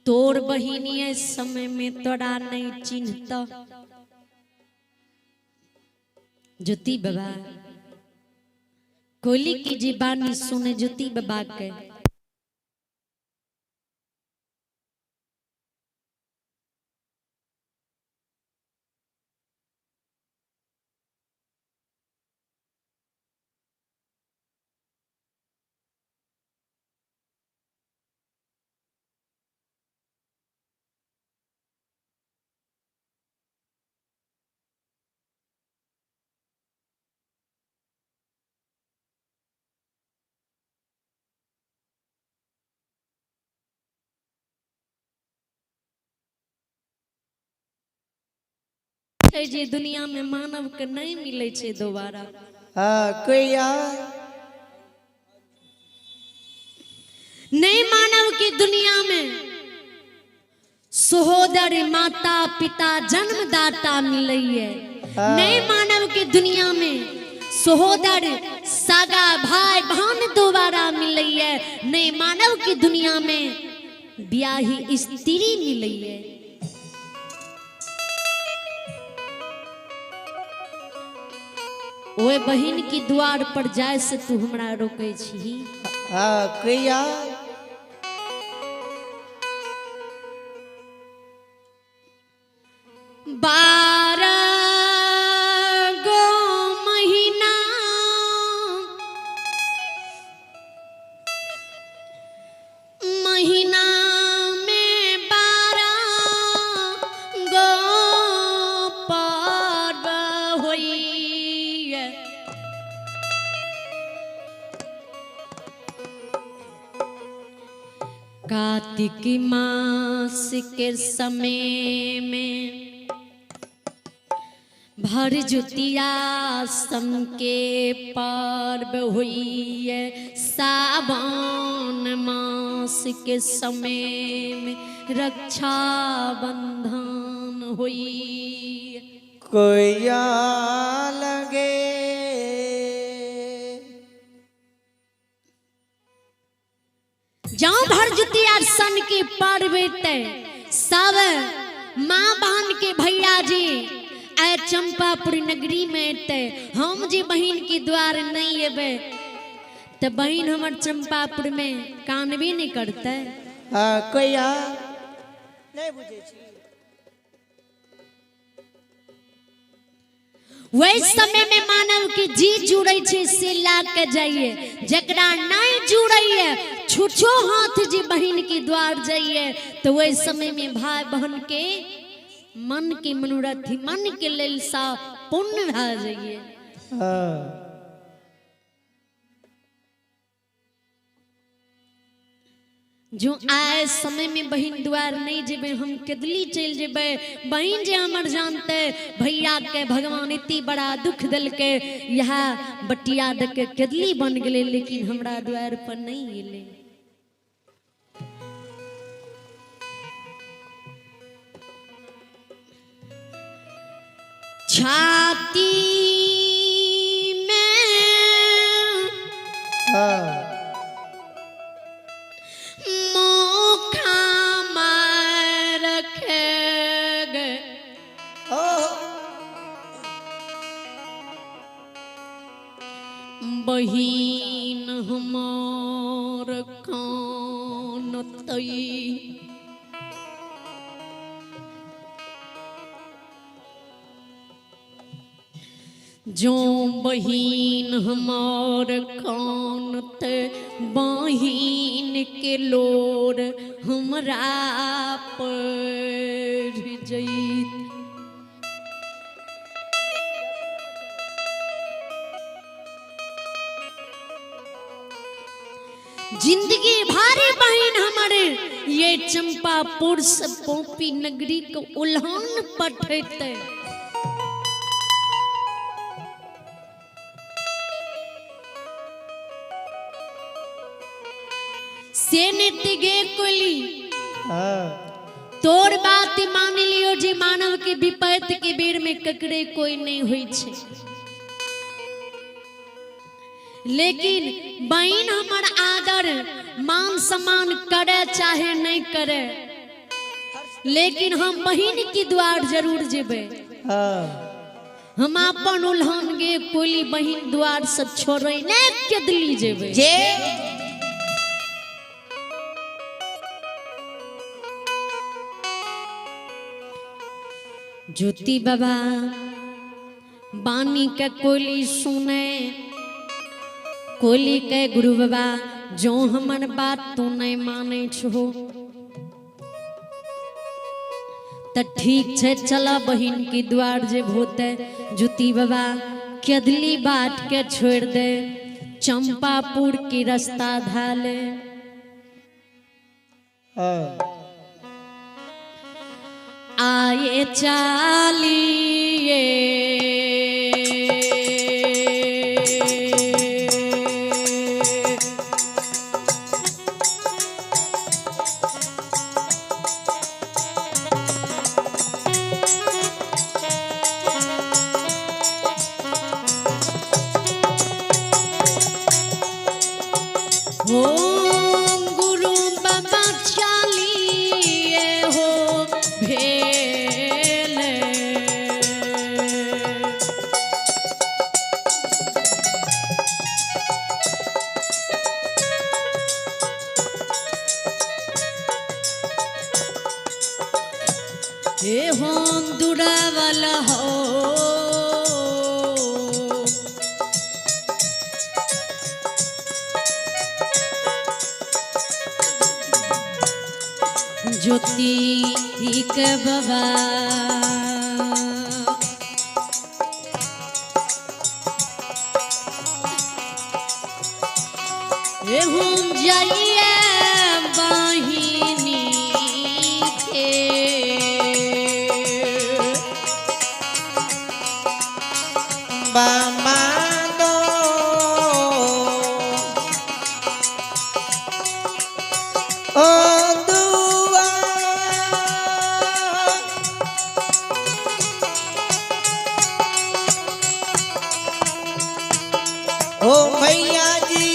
तोर बहिनी समय में तोरा नहीं चिन्हता। ज्योति बाबा कोयली की जीवानी सुने ज्योति बाबा के जे दुनिया में मानव के नहीं मिले छे दोबारा। नहीं मानव की दुनिया में सहोदर माता पिता जन्मदाता मिले है। नहीं मानव की दुनिया में सहोदर सागा भाई बहन दोबारा मिले है। नहीं मानव की दुनिया में ब्याही स्त्री मिले है। ओए बहिन की द्वार पर जाए से तू हमरा रोके छी। बारह गो महीना महीना में 12 गो पर्व होई। कार्तिक मास के समय में भर जुतिया सम के पर्व हुई है। सावन मास के समय में रक्षा बंधन हुई। कोया लगे जाऊं भर जुतिया सन के पर्व सब माँ बहन के भैया जी आए चंपापुर नगरी में हम जी बहन के द्वार नहीं अबे तो बहन हमार चंपापुर में कान भी नहीं करते। कोया नहीं बुझे छी। वही समय में मानव के जी जुड़े छे से ला के जाइए। जकरा नहीं जुड़े छुछो हाथ जी बहन के द्वार जाइए तो वही समय में भाई बहन के मन के मनोरथ मन के लेल सा पुण्य भा जाइए। जो आए समय में बहन द्वार नहीं जेबे हम केदली चल जेबे। बहन जे हमर जानते भैया के भगवान इतनी बड़ा दुख दिल के यहाँ बटिया दे के केदली बन गए लेकिन हमरा द्वार पर नहीं अले। छाती में मोखा मार रखेगे। बहिन हमार कानतई जो बहिन हमार कानत बहिन के लोर हमरा पर जईत। जिंदगी भारी बहन हमारे ये चंपापुर से पोपी नगरी को उल्हान पठते। गे कोली तोर बात मान लियो जी मानव के विपत के बेर में ककड़े कोई नहीं हुई छे। लेकिन बहन हमार आदर मान सम्मान करे चाहे नहीं करे लेकिन हम बहिन की द्वार जरूर जेबे। हाँ हम अपन उल्हन गे कोली बहिन द्वार सब छोड़े ने केदली जेबे। जे ज्योति बाबा बानी के कोली सुने, कोली के गुरु बाबा जो हमर बात तू नहीं माने छो त ठीक छे चला बहिन की द्वार जे होते। ज्योति बाबा केदली बाट के छोड़ दे, चंपापुर की रास्ता धाले। हाँ आए चालिए ओम गुरु बाबा चालिए हो भेले। हे होम दुरावल हो ज्योति के बाबा हम जाइए बहिनी के बामा दो ओ दुआ ओ मैया जी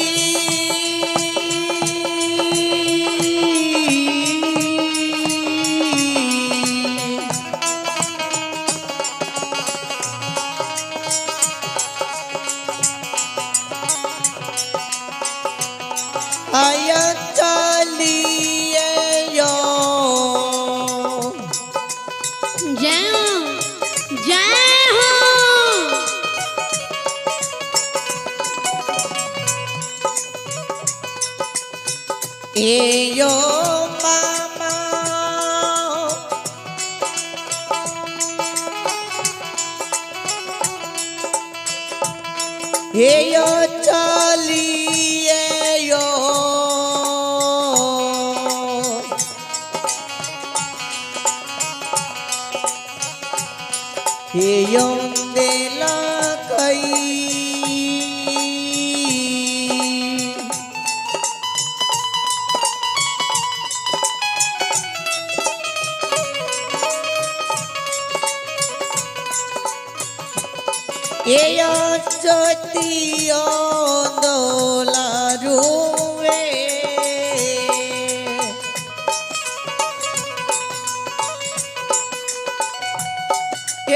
आया चालिए यो जय हो जय हो। ए यो मामा ए यो चालिए यो ए यो देला कई एया ज्योतियो दोला रुवे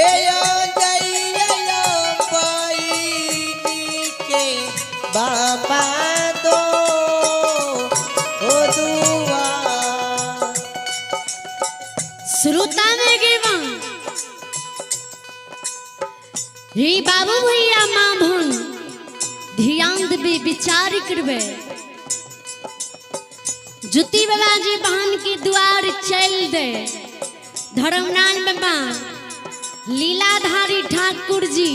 एया जइया पाई के बाबा दो ओ दुआ श्रोता में गिवा री बाबू भैया माँ भन ध्यान देवे विचार करवे। ज्योति बाबा जी बहन की द्वार चल दे। धर्मराज बाबा लीलाधारी ठाकुर जी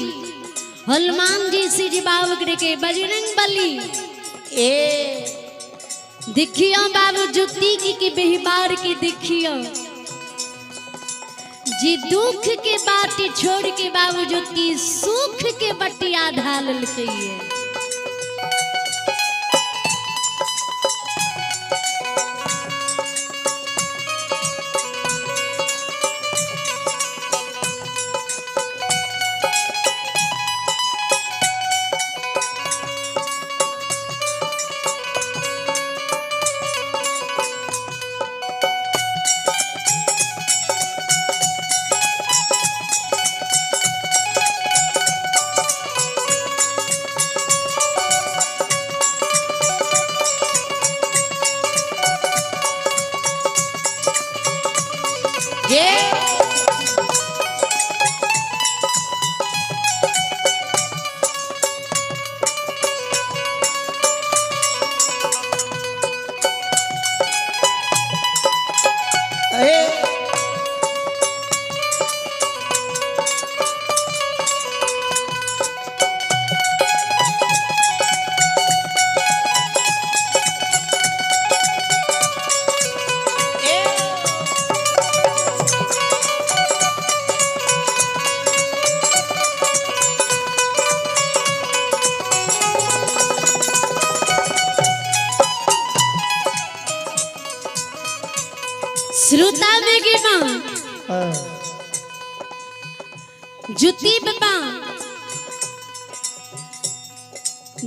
हनुमान जी श्री बाबू के बजरंग बली ए देखियो बाबू ज्योति की व्यवहार की देखियो जी दुख के बाटी छोड़ के बाबू ज्योति सुख के बटिया ढाल के श्रोता में के माँ हाँ जुती बाबा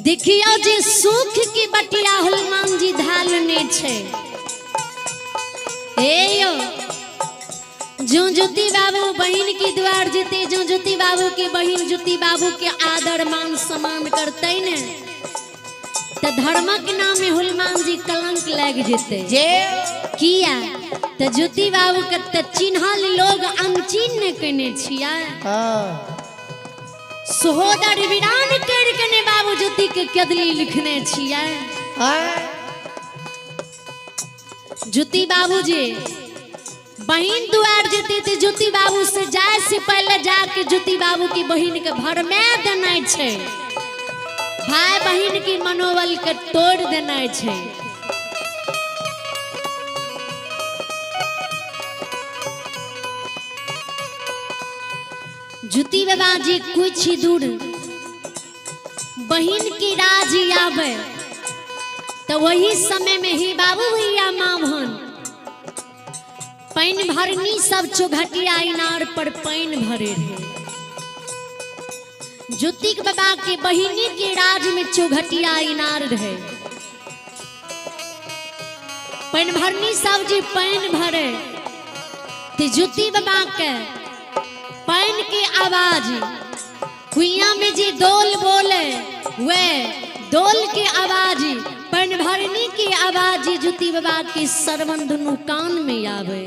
देखियो जे सुख की बटिया हनुमान जी धालने छे ए यो जो ज्योति बाबू बहन की द्वार जीते जो ज्योति बाबू के बहन ज्योति बाबू के आदर मान सम्मान करते ने तो धर्म के नाम में हनुमान जी कलंक लग जेते जे किया तो ज्योति बाबू के तो चिन्हल लोग अनचिन्ह कने छिया हाँ सहोदर वीरान कर कने बाबू ज्योति के कदली लिखने छिया हाँ ज्योति बाबू जी बहन दुआर जेते थे ज्योति बाबू से जाए से पहले जाके ज्योति बाबू की बहन के भर में देना छे भाई बहन की मनोबल के तोड़ देना छे ज्योति बाबा जी कुछ ही दूर बहन की राज आवे तो वही समय में ही बाबू भैया माँ बहन पैन भरनी सब चौघटिया इनार पर पैन भरे रहे ज्योति बाबा के बहिनी के राज में चौघटिया इनार रहे पैन भरनी सब जी पैन भरे ते ज्योति बाबा के पैन के आवाज कुइया में जी डोल बोले वे डोल के आवाज पैन भरनी की आवाज ज्योति बाबा के सरवन दुनु कान में आवे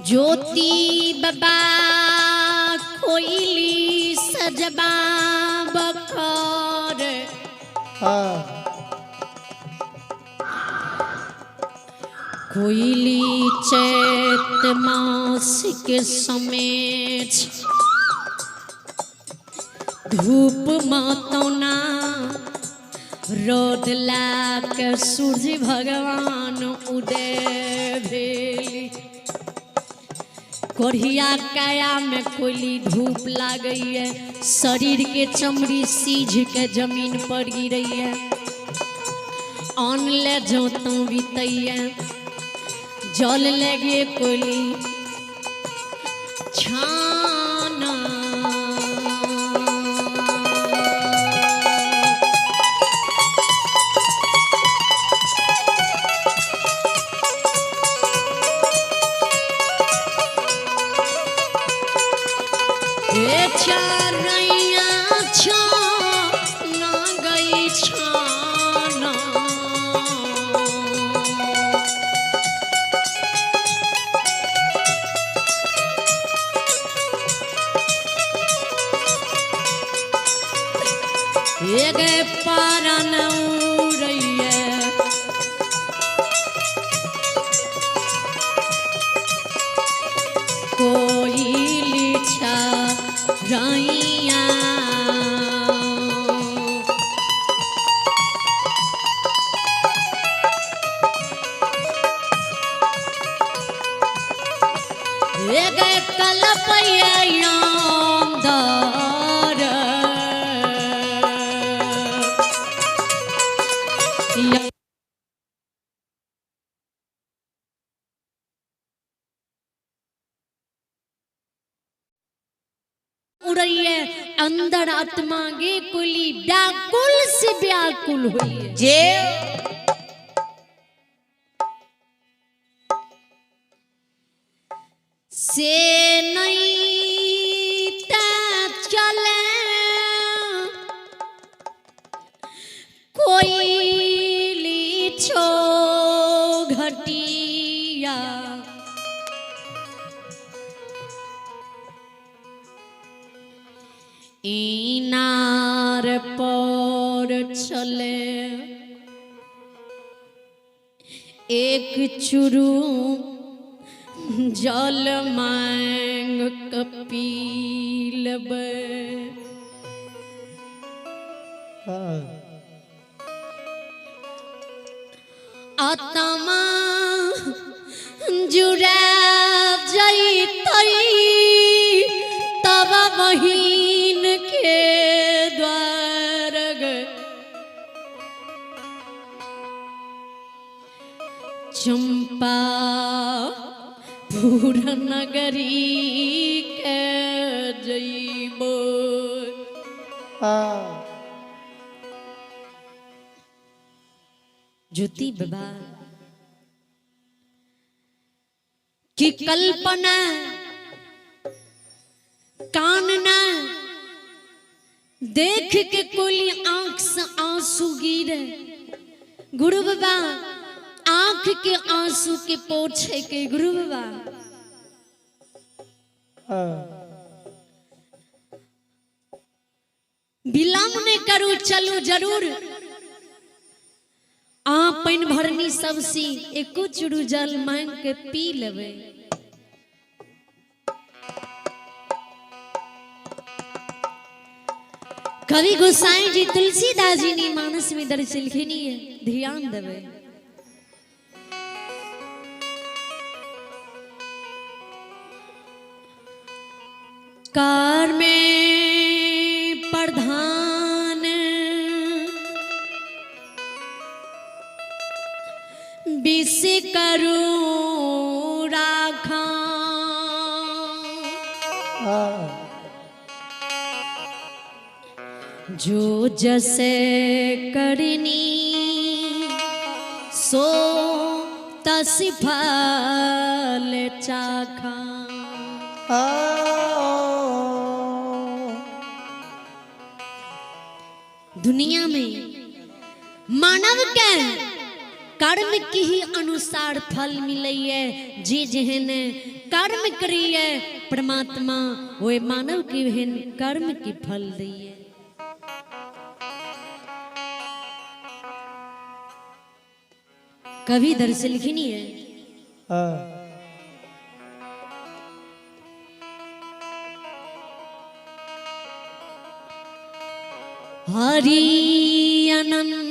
ज्योति बाबा कोइली सजबा बकर हाँ कोइली चैत मास के समेत धूप मातौना रोद लाक सूर्य भगवान उदय भेली कोढ़िया काया में कोयली धूप लागई है शरीर के चमड़ी सीझ के जमीन पर गिरई है अन्न ले जो तू बीतैया जल लगे कोयली छाना चारैया छाना गई छाना एक पारन उड़ैया कोयली छा रैया एक कलपैया अंदर उड़ैया अंदर आत्मा गे कुली व्याकुल से व्याकुल हुई है जे से नहीं ता चले कोयली छो घटिया इनार पर चले एक चुरू जल मांग कपीलब हाँ आत्मा जुड़ा जैतई तब बहिन के द्वार चंपा पूरा नगरी के जइबो। हाँ ज्योति बाबा की कल्पना कानना देख के कोई आंख से आंसू गिरे। गुरु बाबा आंख के आंसू के पोछे के गुरु बाबा हाँ विलम्ब नहीं करू चलू जरूर। पानी भरनी सबसी एको चुरू जल मांग के पी लेवे। कवि गोसाई जी तुलसीदास जी ने मानस में दर्ज लिखनी है, ध्यान देवे। कार में प्रधान विष करूं राखा। हाँ जो जैसे करनी सो तस फल चाखा। दुनिया में मानव के कर्म के ही अनुसार फल मिले है। जे जहन कर्म करिए परमात्मा वो मानव के वहन कर्म के फल दिए। कभी दरअसल लिखनी है हाँ हरि आनंद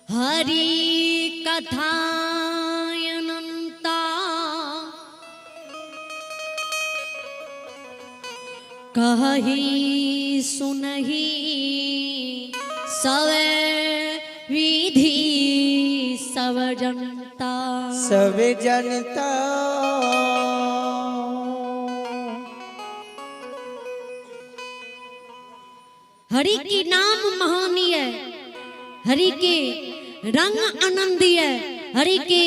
हरि कथा अनंता कही सुनही सब विधि सब जनता। सब जनता हरि की नाम महानी है, हरि के रंग आनंदी है, हरि के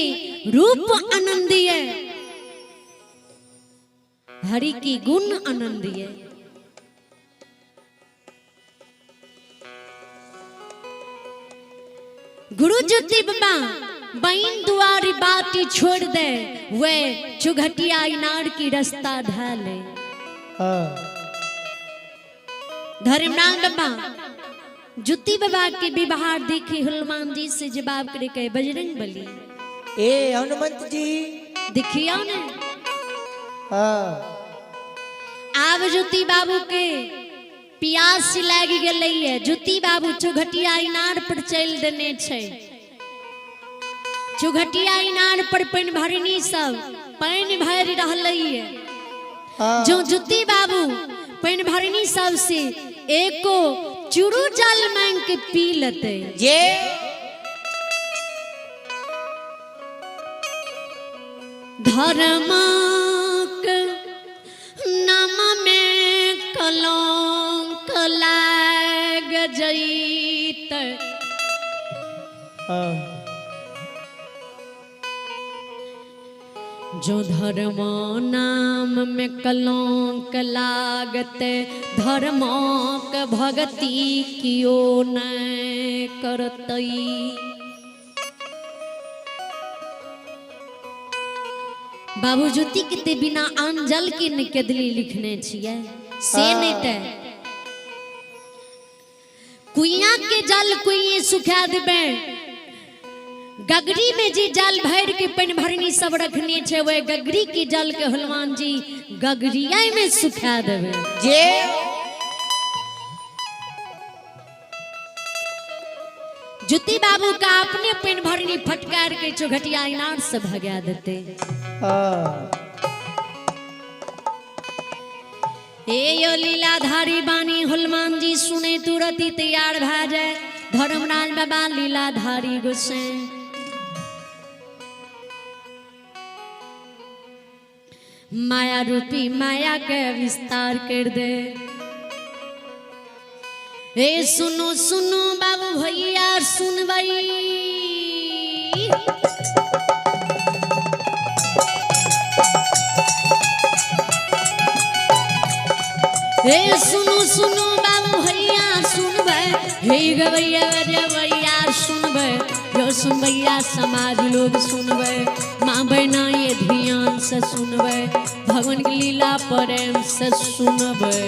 रूप आनंदी है, हरि की गुण आनंदी है। गुरु ज्योति बाबा बहन दुआरी बाती छोड़ दे, वे चुघटिया इनार की रास्ता ढाले। हाँ धर्मराम बाबा ज्योति बाबा के व्यवहार देखी हनुमान जी से जवाब करे कहे बजरंग बली ए हनुमंत जी देखियो ने। हाँ आब ज्योति बाबू के प्यास लागी गेलै है। ज्योति बाबू चुघटिया इनार पर चल देने छे। चुघटिया इनार पर पानी भरनी सब पानी भर रहलै है। हाँ जो ज्योति बाबू पानी भरनी सब से एको चुरू जल मांग के पी लेते। ये धर्मक नाम में कलंक लाग जईत। हाँ जो धर्म नाम में कलंक लागते धर्मक भक्ति कियो न करतई। बाबू ज्योति के बिना आन जल के निकदली लिखने छिए से नेते कुइया के जल कुइये सुखा देबे। गगरी में जी जल भर के पानी भरनी सब रखने छे, वे गगरी के जल के हनुमान जी गगरिया में सुखा देवे। ये ज्योति बाबू का अपने पानी भरनी फटकार के चुघटिया इनार से भगा देते। हाँ ए यो लीलाधारी बानी हनुमान जी सुने तुरंत ही तैयार भा जाए धर्मराज बाबा लीलाधारी गोसाई माया रूपी माया के विस्तार कर दे। ए सुनो सुनो बाबू भैया सुनबई ए सुनो सुनो बाबू भैया सुनबे हे गवैया गवैया सुनबे यो सुनबैया समाज लोग सुनबे माँ बहना ये ध्यान से सुनबे भगवान की लीला प्रेम से सुनबे।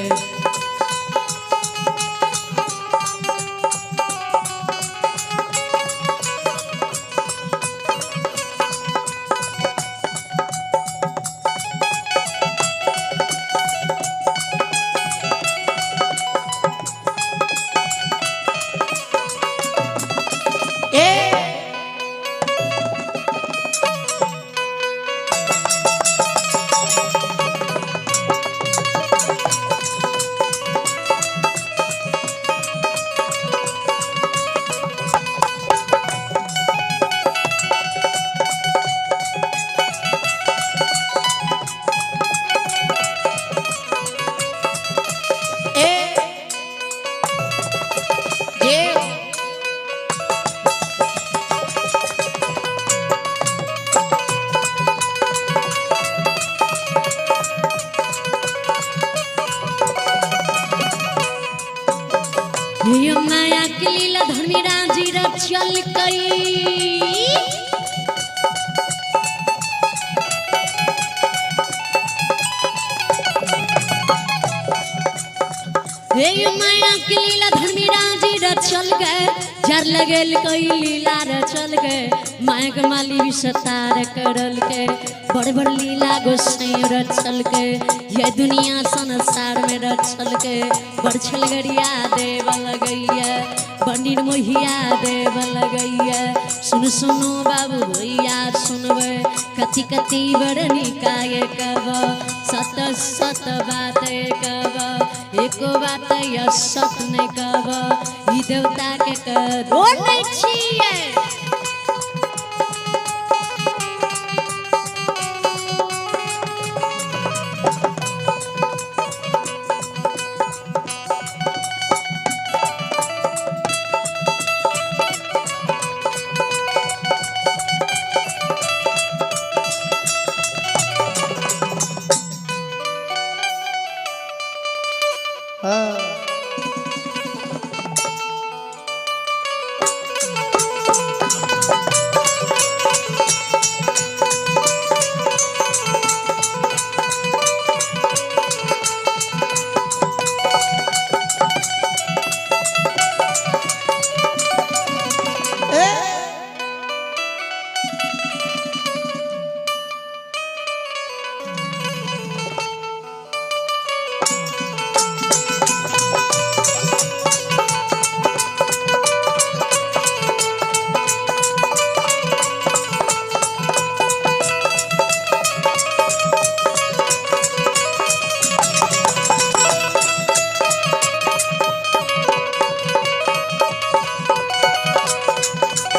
माया के लीला धर्मीराज जी चल गई माया के लीला धर्मीराज जी चल गए जर लगल कई लीला चल गए माया के माली भी सतार करल के बड़ बड़ लीला गोसाई चल के ये दुनिया संसार में रचल के बड़ छलगड़िया देव लगैया बंडिर मोहिया देव लगैया सुन सुनो बाबू भैया सुनबे कथी कथी बड़ निकाय कब सत सत बात कब एको बात या सत ने कब ई देवता के करो नहीं छिए।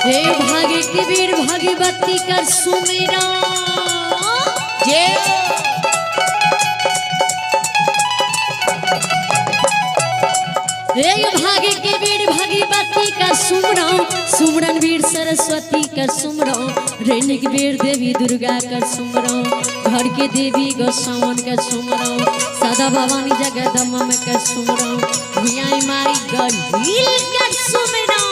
हे भागे की वीर भगवती कर सुमिरा जे हे भागे के वीर भगवती का सुमरन सुमरन वीर सरस्वती का सुमरन रेणुक वीर देवी दुर्गा का सुमरन घर के देवी गोसावन का सुमरन सदा भवानी जगदम्बा का सुमरन भुयाई माई गढ़ील का सुमरन।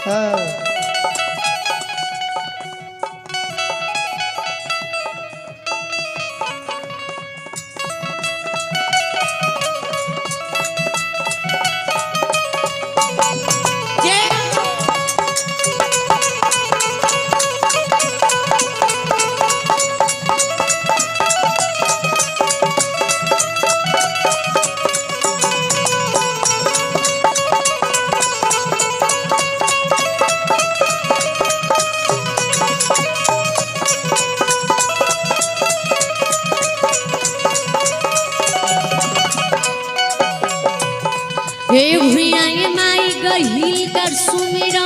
हाँ हे भुइया ये माई गहिल कर सुमिरा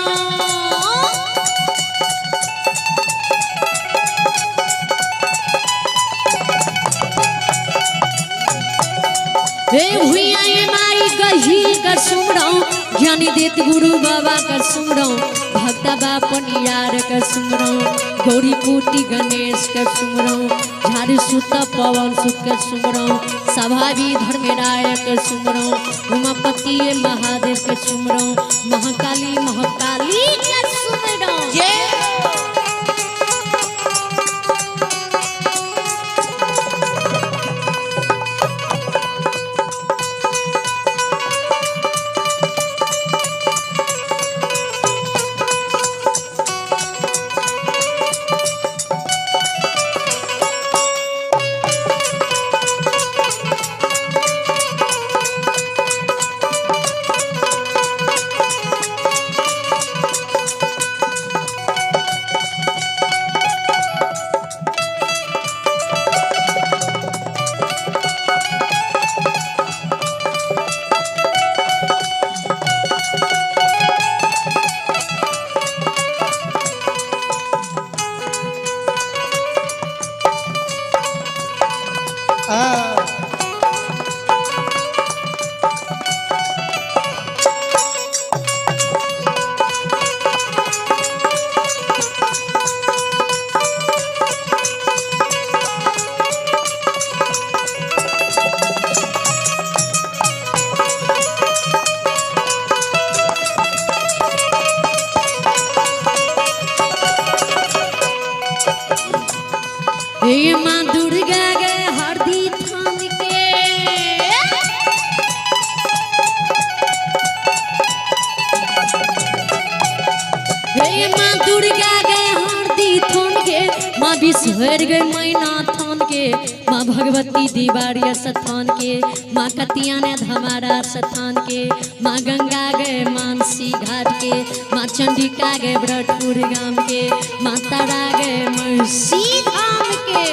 हे भुइया ये माई गहिल कर सुमराओ ज्ञानी देत गुरु बाबा कर सुमराओ भक्ता बापन यार कर सुमराओ गौरी कोटि गणेश कर सुमराओ झाड़ी सुत पवन सुत कर सुमराओ सभावी धर्मराय कर सुमराओ उमापति महादेव कर सुमराओ महाकाली महाकाली कर सुमराओ हे माँ दुर्गा गए हरदी थान के हे माँ दुर्गा गए हरदी थान के माँ विश्वर गए मैना थान के माँ भगवती दीवारिया स्थान के माँ कतिया ने धमारा स्थान के माँ गंगा गए मानसी घाट के माँ चंडिका गए ब्रजपुर गाम के माँ तारा गए महसी धाम के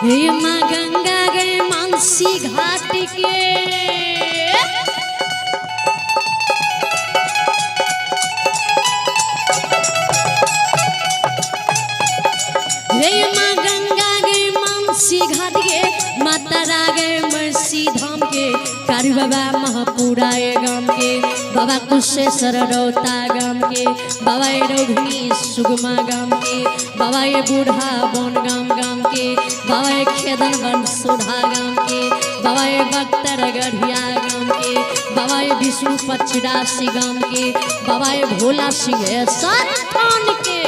हे माँ गंगा गए मानसी घाट के हे माँ गंगा गए मानसी घाट के माता रा गए मरसी धाम के कारी बाबा महापुरा गाम के बाबा कुशेश्वर रौता गाम के बाबा रोहिणी सुगमा गाम के बाबा बूढ़ा बन गाम के बाबा खेदन बन सुधा गाम के बाबा बख्तर गढ़िया गाम के बाबा विष्णु पचरासी गाम के बाबा भोला सिंह स्थान के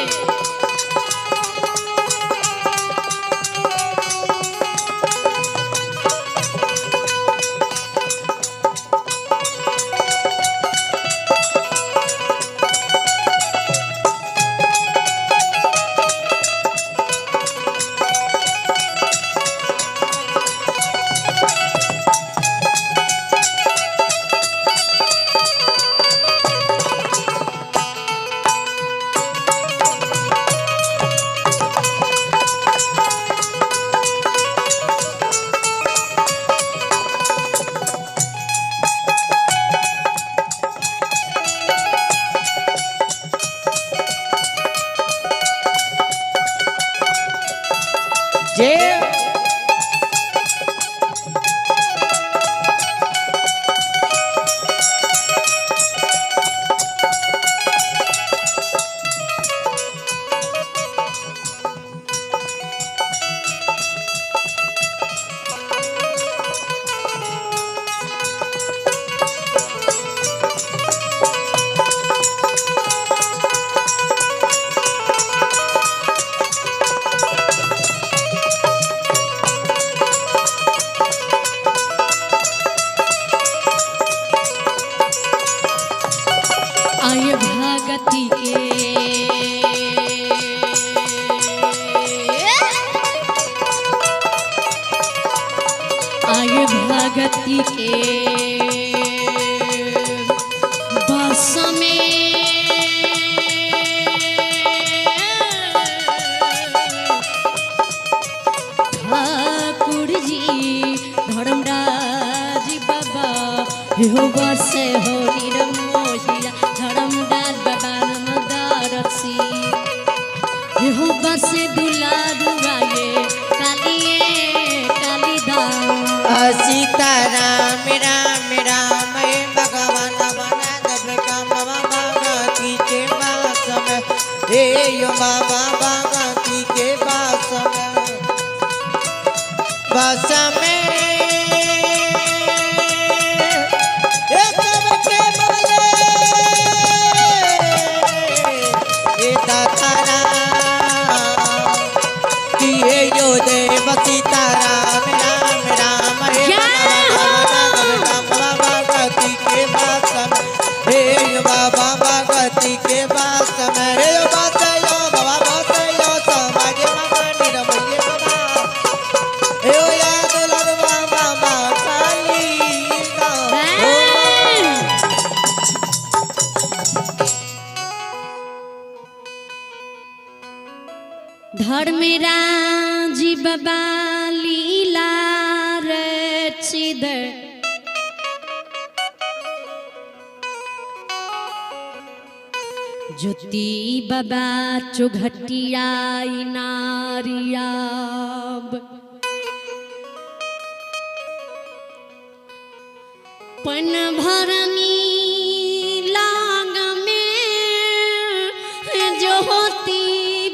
जय आय भगति के आय भगति के बस में ठाकुर जी धर्मराज बाबा हो बस हो निरमोहिया धर्मदास बाबा नमदारसी हो बस दुलारुआए कालिए कालिदास सीता राम राम राम हे भगवान बना काम भगवती के पास में हे यो बाबा भगवती के पास में एक के बदले हे दातारा कि हे यो देव सीता राम राम राम हे भगवती के पास में हे यो बाबा भगवती के पास में हे यो बातयो बाबा बातयो समाज मामा निरमय बाबा हे यो याद लरवा बाबा काली का धर्मराज बाबा लीला रचिद ज्योति बाबा चौघटिया नारियाब पन भरनी लाग में ज्योति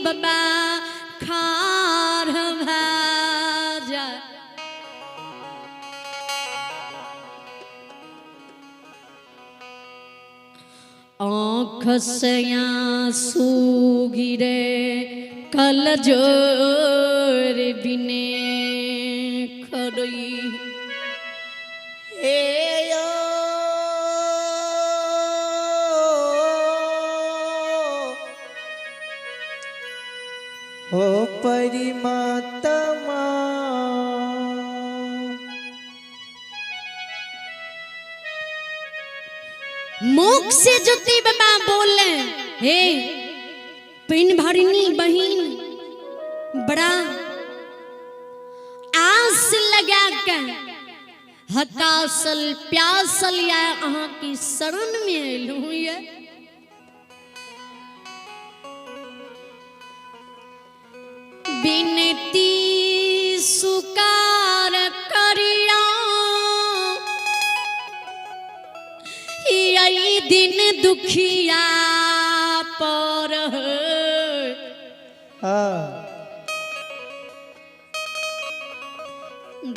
बाबा खार भाजा आँख से आंसू गिरे कल जोर बिने खड़ई हे यो हो परिमात्मा मुख से ज्योति बाबा बोले हे पिन भरनी बहिन बड़ा आस लगा के हतासल प्यासल या अहाँ की शरण में अयलू ये बिनती सुकार करिया यही दिन दुखिया पर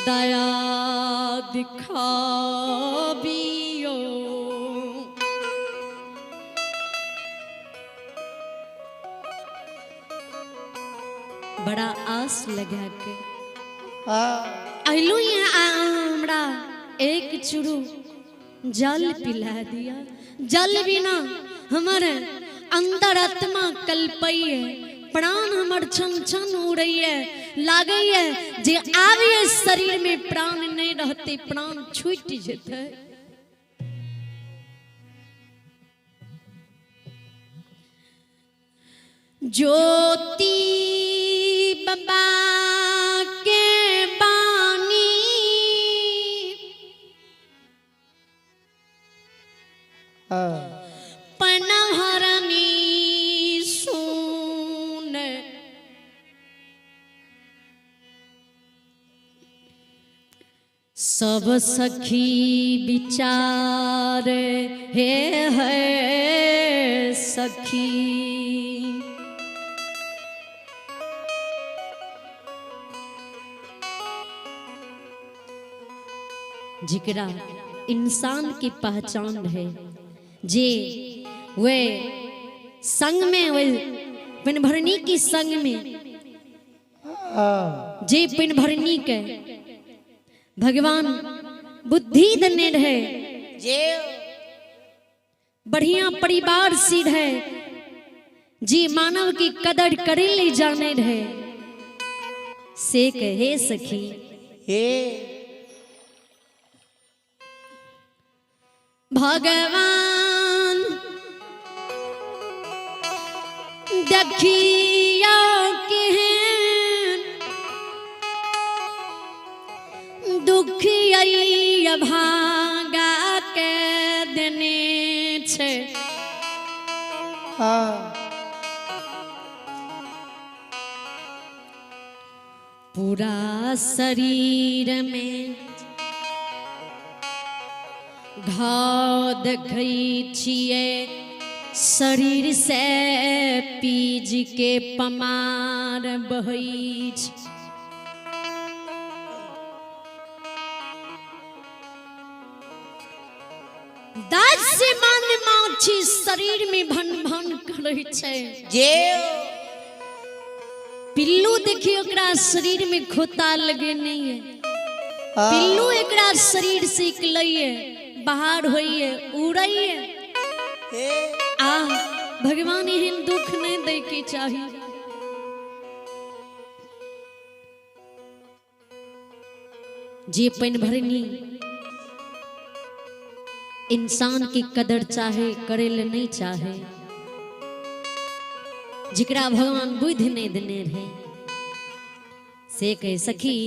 दया दिखाबियो बड़ा आस लगा के अहलू यहाँ हमरा एक चुरू जल पिला दिया जल बिना हमारे अंदर आत्मा कल्पइए प्राण हमर छन छन उड़ैए लागैए जे आविए शरीर में प्राण नहीं रहते प्राण छूट जेते ज्योति बाबा के बानी पनहरनी सुन सब सखी विचार है सखी, जिकरा इंसान की पहचान है जे वे संग में वे पिन भरनी की संग में जे पिन भरनी के भगवान बुद्धि दने रहे जे बढ़िया परिवार सी रहे जी मानव की कदर करे ले जाने रहे से कहे सखी हे भगवान देखिया के दुखिया भागा के देने छे पूरा शरीर में घाव देखै छियै शरीर से पीज के पमार बहै छै दाज से मान माछी शरीर में भन भन करै छै जे पिल्लू देखिए ओकरा शरीर में खोता लगे नहीं है पिल्लू एकरा शरीर से निकलैये बाहर होइए उड़ैये आ भगवान एहन दुख नहीं दे के चाहिए जे पैन भरनी इंसान की कदर चाहे करे ले नहीं चाहे जिकरा भगवान बुद्धि नहीं देने रहे से कहे सखी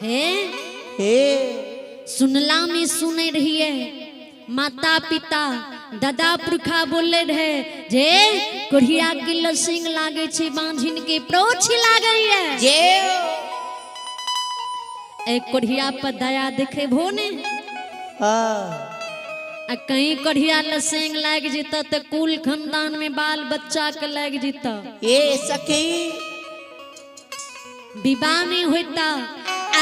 हे सुनला में सुने रही है माता पिता दादा पुरखा बोले रहे जे कोढ़िया के लसिंग लागे छे बांझिन के प्रोछ लागे है जे एक कोढ़िया पर दया देखे भो ने आ कहीं कोढ़िया लसिंग लाग जीता तो कुल खानदान में बाल बच्चा के लग जीता ये सखी विवाह में होता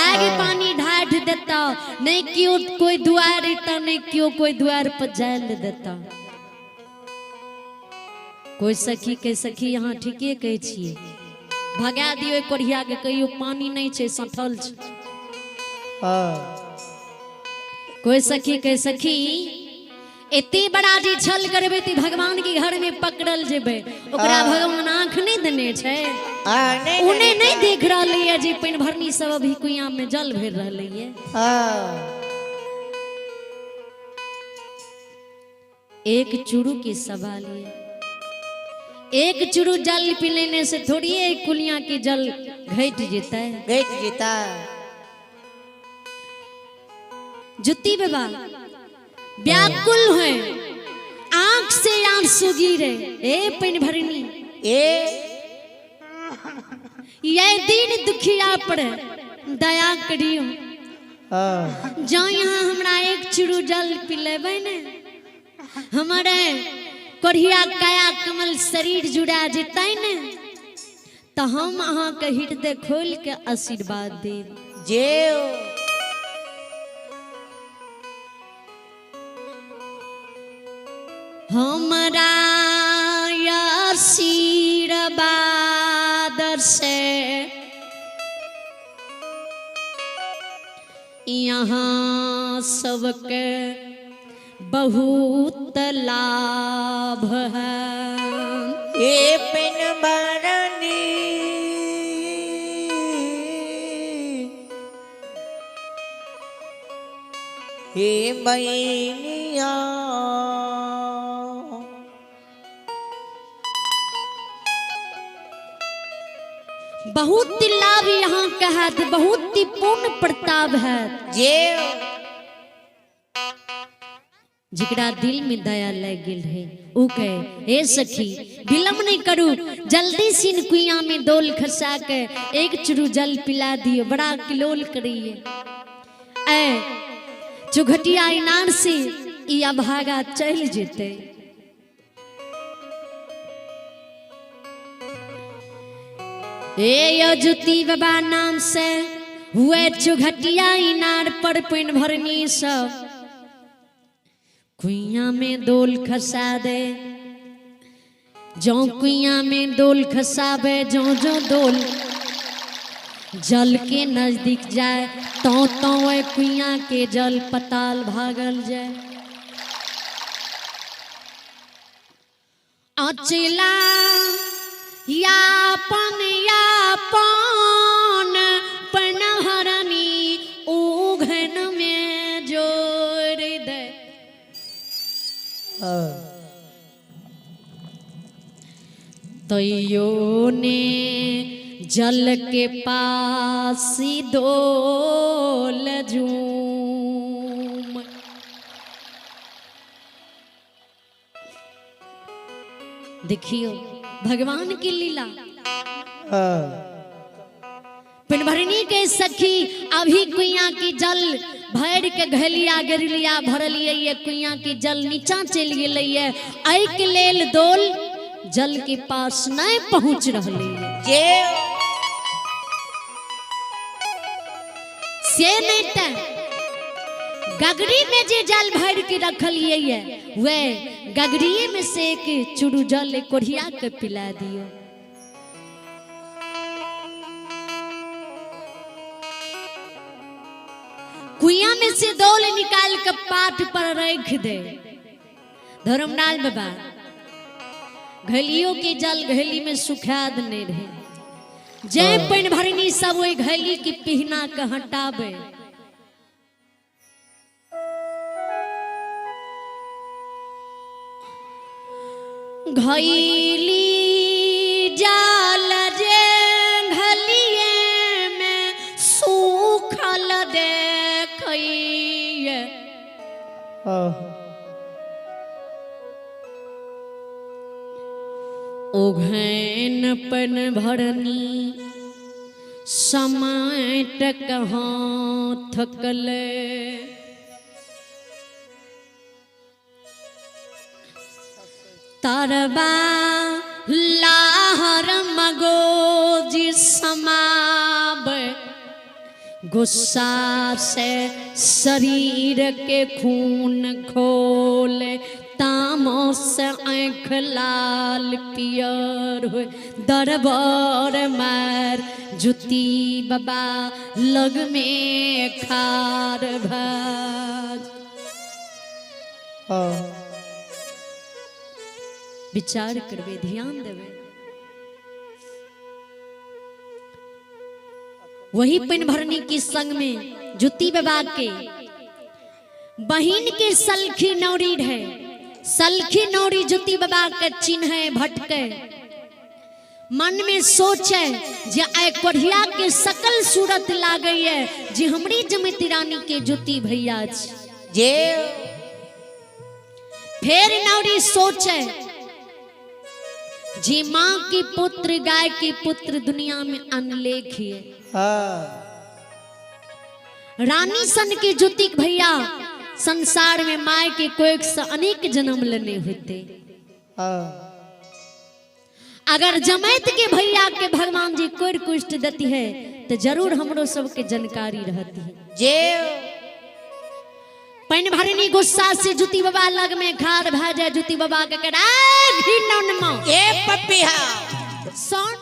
आगे पानी ढाट देता नहीं क्यों कोई द्वार रहता नहीं क्यों कोई द्वार पर जाल देता कोई सखी के सखी यहाँ ठीके कहे छिए भगा दियो कोढ़िया के कहियो पानी नहीं छे सठल छे कोई सखी के सखी एते बड़ा जी छल करबे ती भगवान के घर में पकड़ल जेबे ओकरा भगवान आंख नहीं देने छे उन्हें नहीं देख रही है जी पेन भरनी सब अभी कुइया में जल भर रही है एक चुरू की सवाल है एक चुरू जल पी लेने से थोड़ी एक कुलिया की जल घट जीता जुत्ती बाबा व्याकुल है आंख से आंसू गिरे ए पेन भरनी ये दिन दुखिया पड़े दया करियो जो यहाँ हमरा एक चुरू जल पिलेबे ने हमारे कोढ़िया काया कमल शरीर जुड़ा जेतै ने तो हम अहाँ के हृदय खोल के आशीर्वाद देब जे हमरा आशीर्वाद से यहाँ सबके बहुत लाभ है ये पेन भरनी हे मैनिया बहुत लाभ यहाँ का है बहुत ही पूर्ण प्रताप है जे जिकरा दिल में दया लग गेल है ऊ कहे हे सखी विलम्ब नहीं करू जल्दी सीन कुइया में दोल खसा के एक चुरू जल पिला दियो बड़ा किलोल करिए आ ए चुघटिया इनार से ई अभागा चल जेते। ए जुती बाबा नाम से हुए चुघटिया इनार पर पिन भरनी सब कुइया में दोल खसा दे। जो कुइया में दोल खसाबे जो जो दोल जल के नजदीक जाए तो कुइया के जल पताल भागल जाए। अचला यापन पनहरनी उघन में जोड़ दे। तैयो ने जल के पास डोल झूम। देखियो भगवान की लीला। पिनभरनी के सखी अभी कुइया की जल भर के घलिया गिरलिया भरलिए ये कुइया की जल नीचा चल गई। आई के लेल दोल जल के पास नहीं पहुंच रही से नहीं त गगरी में जे जल भर के रखलिए वे गगरिये में से एक चुरू जल कोढ़िया के पिला दियो। कुइया में से दोल निकाल के पाट पर रख दे। धर्मलाल बाबा घलियों के जल घली में सुखा देने रहे। जय पैन भरनी सब वही घली की पिहना के हटावे। घैली जाल जे घलिए में सूखल देखिए। ओघैन पन भरनी समाट कहाँ थकले। तरबा लाहर मगोजी समाब गुस्सा से शरीर के खून खोले। तामस आँख लाल पियर हो दरबार मार जुती बाबा लग में खार भाज। विचार करवे ध्यान देवे। वही पिन भरनी की संग में जुती बाबा के बहिन के सलखी नौरी है। सलखी नौरी जुती बाबा के चिन्ह भटके मन में सोचे जे आय कोढ़िया के सकल सूरत लागे है जे हमरी जमती रानी के जुती भैया जे। फिर नौरी सोचे जी माँ की पुत्र गाय की पुत्र दुनिया में अनलेख है। रानी सन के जुतिक भैया संसार में माय के कोई से अनेक जन्म लेने होते। अगर जमैत के भैया के भगवान जी कोई कुष्ट देती है तो जरूर हमरो सबके जानकारी रहती है जे। पैन भरनी गुस्सा से जुती बाबा लग में खार भाजे। जुती बाबा के कड़ा घिनन में ए पपिया सोन